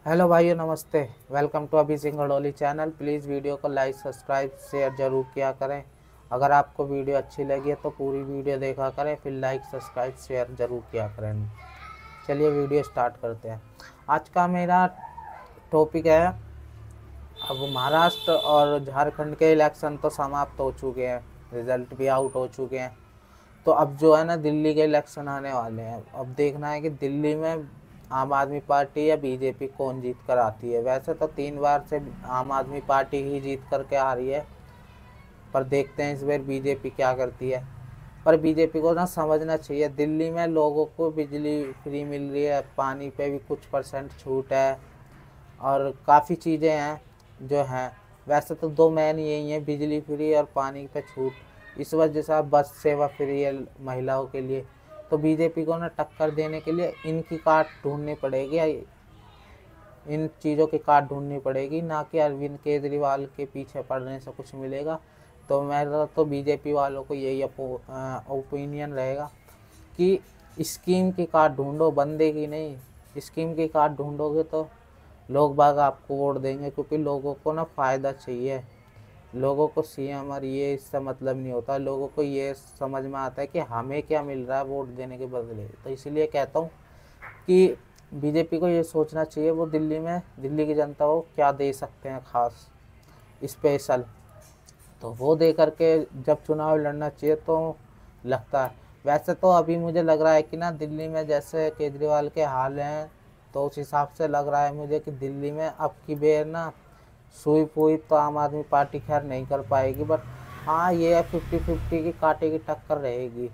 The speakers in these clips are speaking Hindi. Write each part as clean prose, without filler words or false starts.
हेलो भाइयों, नमस्ते। वेलकम टू अभी सिंह गढ़ोली चैनल। प्लीज़ वीडियो को लाइक सब्सक्राइब शेयर ज़रूर किया करें। अगर आपको वीडियो अच्छी लगी है तो पूरी वीडियो देखा करें, फिर लाइक सब्सक्राइब शेयर ज़रूर किया करें। चलिए वीडियो स्टार्ट करते हैं। आज का मेरा टॉपिक है, अब महाराष्ट्र और झारखंड के इलेक्शन तो समाप्त हो चुके हैं, रिजल्ट भी आउट हो चुके हैं। तो अब जो है ना, दिल्ली के इलेक्शन आने वाले हैं। अब देखना है कि दिल्ली में आम आदमी पार्टी या बीजेपी कौन जीत कर आती है। वैसे तो 3 बार से आम आदमी पार्टी ही जीत करके आ रही है, पर देखते हैं इस बार बीजेपी क्या करती है। पर बीजेपी को ना समझना चाहिए, दिल्ली में लोगों को बिजली फ्री मिल रही है, पानी पे भी कुछ परसेंट छूट है, और काफ़ी चीज़ें हैं जो हैं। वैसे तो दो मेन यही है, बिजली फ्री और पानी पे छूट। इस वजह से अब बस सेवा फ्री है महिलाओं के लिए। तो बीजेपी को ना टक्कर देने के लिए इनकी काट ढूंढनी पड़ेगी, इन चीज़ों की काट ढूंढनी पड़ेगी, ना कि अरविंद केजरीवाल के पीछे पड़ने से कुछ मिलेगा। तो मेरा तो बीजेपी वालों को यही ओपिनियन रहेगा कि स्कीम की काट ढूंढो, बंदे की नहीं। स्कीम की काट ढूंढोगे तो लोग बाग आपको वोट देंगे, क्योंकि लोगों को ना फ़ायदा चाहिए। लोगों को सीएम और ये इससे मतलब नहीं होता। लोगों को ये समझ में आता है कि हमें क्या मिल रहा है वोट देने के बदले। तो इसलिए कहता हूँ कि बीजेपी को ये सोचना चाहिए वो दिल्ली में दिल्ली की जनता को क्या दे सकते हैं खास स्पेशल। तो वो दे करके जब चुनाव लड़ना चाहिए तो लगता है। वैसे तो अभी मुझे लग रहा है कि ना, दिल्ली में जैसे केजरीवाल के हाल हैं, तो उस हिसाब से लग रहा है मुझे कि दिल्ली में अब की बेर ना सुई पुई तो आम आदमी पार्टी खैर नहीं कर पाएगी, बट हाँ ये है 50-50 की कांटे की टक्कर रहेगी।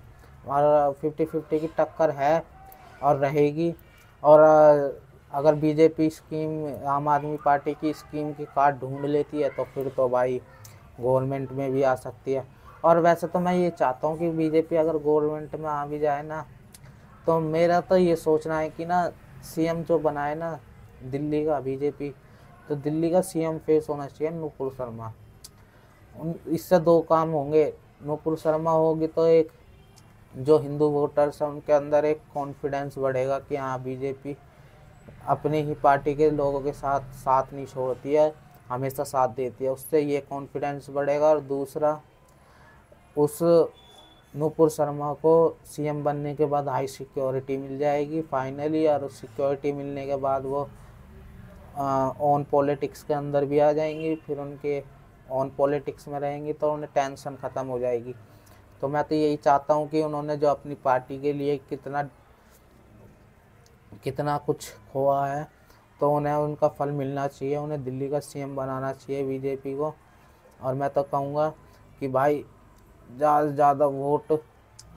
और 50-50 की टक्कर है और रहेगी। और अगर बीजेपी स्कीम आम आदमी पार्टी की स्कीम की काट ढूंढ लेती है तो फिर तो भाई गवर्नमेंट में भी आ सकती है। और वैसे तो मैं ये चाहता हूँ कि बीजेपी अगर गवर्नमेंट में आ भी जाए ना, तो मेरा तो ये सोचना है कि ना, सीएम जो बनाए ना दिल्ली का बीजेपी, तो दिल्ली का सीएम फेस होना चाहिए नुपुर शर्मा। इससे दो काम होंगे। नुपुर शर्मा होगी तो एक जो हिंदू वोटर्स हैं उनके अंदर एक कॉन्फिडेंस बढ़ेगा कि हाँ, बीजेपी अपनी ही पार्टी के लोगों के साथ साथ नहीं छोड़ती है, हमेशा साथ देती है। उससे ये कॉन्फिडेंस बढ़ेगा। और दूसरा, उस नूपुर शर्मा को सीएम बनने के बाद हाई सिक्योरिटी मिल जाएगी फाइनली। और उस सिक्योरिटी मिलने के बाद वो ऑन पॉलिटिक्स के अंदर भी आ जाएंगी। फिर उनके ऑन पॉलिटिक्स में रहेंगी तो उन्हें टेंशन ख़त्म हो जाएगी। तो मैं तो यही चाहता हूँ कि उन्होंने जो अपनी पार्टी के लिए कितना कितना कुछ खोआ है, तो उन्हें उनका फल मिलना चाहिए। उन्हें दिल्ली का सीएम बनाना चाहिए बीजेपी को। और मैं तो कहूँगा कि भाई ज़्यादा से ज़्यादा वोट,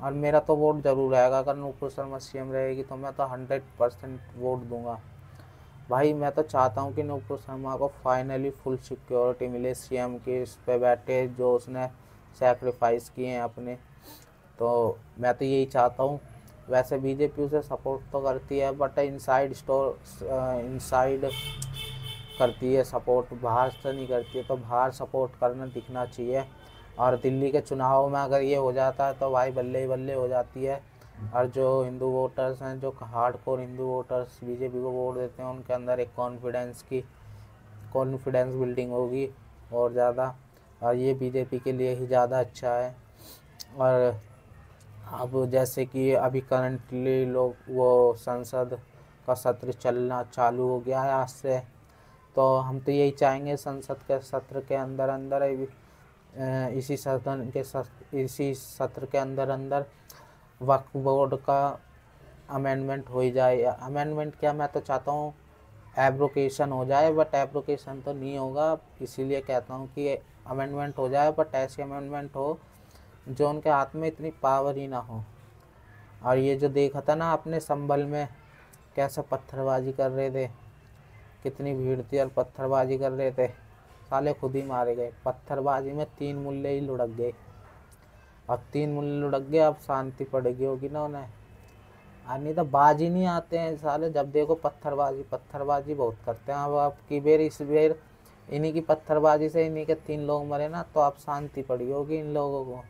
और मेरा तो वोट ज़रूर रहेगा। अगर नुपुर शर्मा सीएम रहेगी तो मैं तो 100% वोट दूंगा। भाई मैं तो चाहता हूँ कि नुपुर शर्मा को फाइनली फुल सिक्योरिटी मिले, सीएम के इस पे बैठे जो उसने सेक्रीफाइस किए हैं अपने। तो मैं तो यही चाहता हूँ। वैसे बीजेपी उसे सपोर्ट तो करती है, बट इनसाइड करती है सपोर्ट, बाहर से नहीं करती है। तो बाहर सपोर्ट करना दिखना चाहिए। और दिल्ली के चुनाव में अगर ये हो जाता है तो भाई बल्ले ही बल्ले हो जाती है। और जो हिंदू वोटर्स हैं, जो हार्डकोर हिंदू वोटर्स बीजेपी को वोट देते हैं, उनके अंदर एक कॉन्फिडेंस बिल्डिंग होगी और ज़्यादा। और ये बीजेपी के लिए ही ज़्यादा अच्छा है। और अब जैसे कि अभी करंटली लोग वो संसद का सत्र चलना चालू हो गया है आज से। तो हम तो यही चाहेंगे संसद के सत्र के अंदर अंदर इसी सत्र के अंदर अंदर वक्फ बोर्ड का अमेंडमेंट हो ही जाए। अमेंडमेंट क्या, मैं तो चाहता हूँ एब्रोकेशन हो जाए, बट एब्रोकेशन तो नहीं होगा। इसीलिए कहता हूँ कि अमेंडमेंट हो जाए, बट ऐसी अमेंडमेंट हो जो उनके हाथ में इतनी पावर ही ना हो। और ये जो देखा था ना आपने संभल में, कैसे पत्थरबाजी कर रहे थे, कितनी भीड़ थी और पत्थरबाजी कर रहे थे, साले खुद ही मारे गए। पत्थरबाजी में 3 मुल्ले ही लुढ़क गए। और 3 मुल्ले लुढ़क गए, अब शांति पड़ेगी होगी ना उन्हें। नहीं तो बाज ही नहीं आते हैं साले, जब देखो पत्थरबाजी पत्थरबाजी बहुत करते हैं। अब आपकी बेर इस बेर इन्हीं की पत्थरबाजी से इन्हीं के 3 लोग मरे ना, तो अब शांति पड़ी होगी इन लोगों को।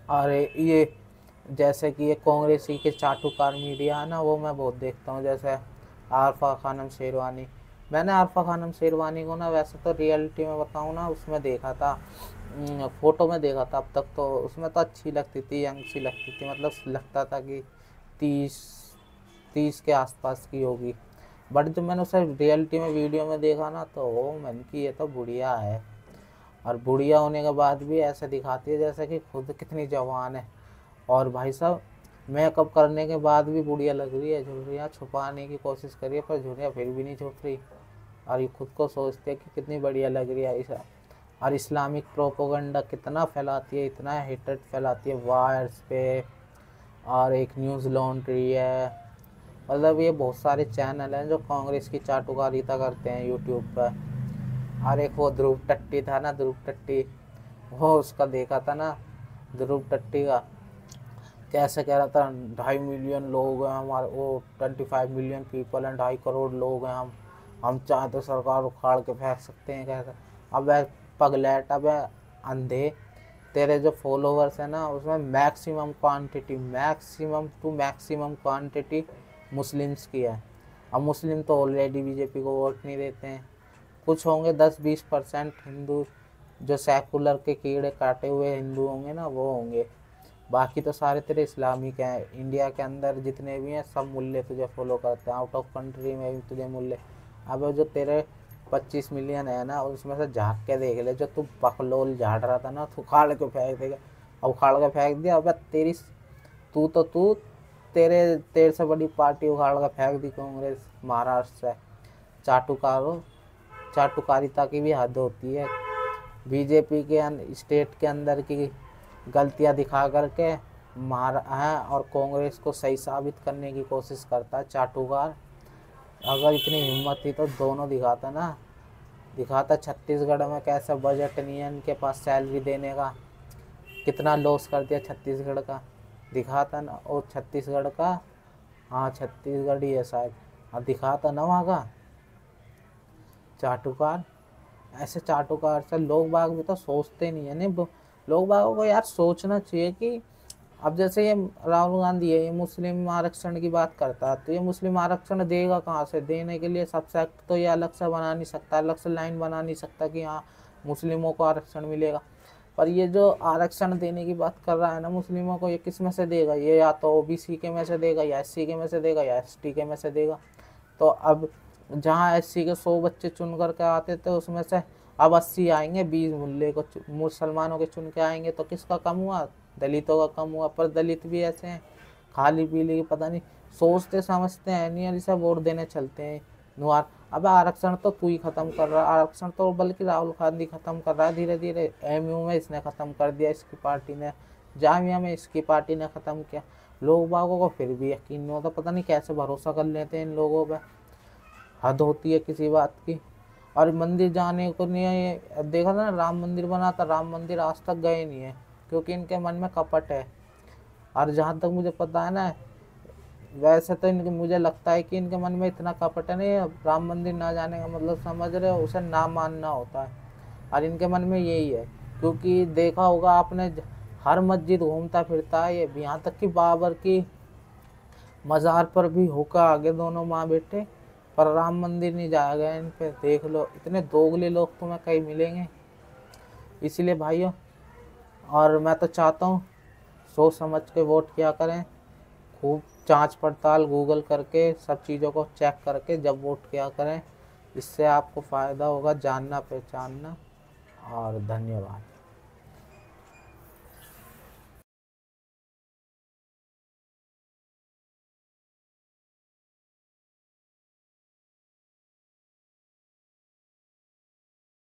और ये जैसे कि ये कांग्रेसी के चाटुकार मीडिया है ना, वो मैं बहुत देखता हूँ। जैसे आरफा खानम शेरवानी। मैंने आरफा खानम शेरवानी को ना वैसे तो रियलिटी में बताऊँ ना उसमें देखा था, फ़ोटो में देखा था। अब तक तो उसमें तो अच्छी लगती थी, यंग सी लगती थी, मतलब लगता था कि 30 के आसपास की होगी। बट जब मैंने उसे रियलिटी में वीडियो में देखा ना तो वो मैंने कि ये तो बुढ़िया है। और बुढ़िया होने के बाद भी ऐसे दिखाती है जैसे कि खुद कितनी जवान है। और भाई साहब मेकअप करने के बाद भी बुढ़िया लग रही है। झुर्रियाँ छुपाने की कोशिश करिए पर झुर्रियाँ फिर भी नहीं छुप रही। और ये खुद को सोचती है कि कितनी बढ़िया लग रही है ऐसा। और इस्लामिक प्रोपोगंडा कितना फैलाती है, इतना हेटेड फैलाती है वायर्स पे। और एक न्यूज़ लॉन्ड्री है, मतलब ये बहुत सारे चैनल हैं जो कांग्रेस की चाटुकारिता करते हैं यूट्यूब पर। और एक वो ध्रुव टट्टी था ना, ध्रुव टट्टी, वो उसका देखा था ना, ध्रुव टट्टी का कैसे कह रहा था 2.5 मिलियन लोग हैं हमारे, वो 25 मिलियन पीपल हैं, 2.5 करोड़ लोग हैं हम चाहे तो सरकार उखाड़ के फेंक सकते हैं कैसे। अब पगलेट, अब अंधे, तेरे जो फॉलोवर्स है ना उसमें मैक्सिमम क्वांटिटी मुस्लिम्स की है। अब मुस्लिम तो ऑलरेडी बीजेपी को वोट नहीं देते हैं। कुछ होंगे 10-20% हिंदू जो सेकुलर के कीड़े काटे हुए हिंदू होंगे ना, वो होंगे। बाकी तो सारे तेरे इस्लामिक हैं। इंडिया के अंदर जितने भी हैं सब मुल्ले तुझे फॉलो करते हैं, आउट ऑफ कंट्री में भी तुझे मुल्ले। अब जो तेरे 25 मिलियन है ना उसमें से झाँक के देख ले, जो तू बकलोल झाड़ रहा था ना, तू उखाड़ के फेंक देगा। अब उखाड़ के फेंक दिया, अब तेरी तू तेरे से बड़ी पार्टी उखाड़ के फेंक दी कांग्रेस महाराष्ट्र से। चाटुकारों चाटुकारिता की भी हद होती है। बीजेपी के स्टेट के अंदर की गलतियां दिखा करके मार है और कांग्रेस को सही साबित करने की कोशिश करता है चाटुकार। अगर इतनी हिम्मत थी तो दोनों दिखाता छत्तीसगढ़ में कैसा बजट नहीं है इनके पास सैलरी देने का, कितना लॉस कर दिया छत्तीसगढ़ का, दिखाता ना। और छत्तीसगढ़ का, हाँ छत्तीसगढ़ ही है शायद, हाँ दिखाता ना वहाँ का चाटुकार। ऐसे चाटुकार से लोग बाग भी तो सोचते नहीं है। नहीं, लोग बागों को यार सोचना चाहिए कि अब जैसे ये राहुल गांधी है, ये मुस्लिम आरक्षण की बात करता है, तो ये मुस्लिम आरक्षण देगा कहाँ से? देने के लिए सब सेक्ट तो ये अलग से बना नहीं सकता, अलग से लाइन बना नहीं सकता कि हाँ मुस्लिमों को आरक्षण मिलेगा। पर ये जो आरक्षण देने की बात कर रहा है ना मुस्लिमों को, ये किस में से देगा? ये या तो ओबीसी के में से देगा, या एससी के में से देगा, या एसटी के में से देगा। तो अब जहाँ एससी के 100 बच्चे चुन करके आते थे उसमें से अब 80 आएंगे, 20 मुल्ले को मुसलमानों के चुन के आएंगे, तो किसका कम हुआ? दलितों का कम हुआ। पर दलित भी ऐसे हैं खाली पीली पता नहीं, सोचते समझते हैं नहीं, और इसे वोट देने चलते हैं नुआर। अब आरक्षण तो तू ही खत्म कर रहा है, आरक्षण तो बल्कि राहुल गांधी खत्म कर रहा है धीरे धीरे। एमयू में इसने खत्म कर दिया, इसकी पार्टी ने, जामिया में इसकी पार्टी ने खत्म किया। लोग बागों को फिर भी यकीन नहीं होता, पता नहीं कैसे भरोसा कर लेते हैं इन लोगों पर। हद होती है किसी बात की। और मंदिर जाने को नहीं है, देखा था ना राम मंदिर बना था, राम मंदिर आज तक गए नहीं है क्योंकि इनके मन में कपट है। और जहाँ तक मुझे पता है ना, वैसे तो इनके मुझे लगता है कि इनके मन में इतना कपट है नहीं, राम मंदिर ना जाने का मतलब समझ रहे हो, उसे ना मानना होता है। और इनके मन में यही है, क्योंकि देखा होगा आपने हर मस्जिद घूमता फिरता है ये, यहाँ तक कि बाबर की मज़ार पर भी होकर आगे दोनों माँ बेटे, पर राम मंदिर नहीं जाया गया इन पे। देख लो इतने दोगले लोग तुम्हें कहीं मिलेंगे। इसीलिए भाइयों, और मैं तो चाहता हूँ सोच समझ के वोट किया करें, खूब जांच पड़ताल गूगल करके सब चीज़ों को चेक करके जब वोट किया करें। इससे आपको फ़ायदा होगा जानना पहचानना। और धन्यवाद।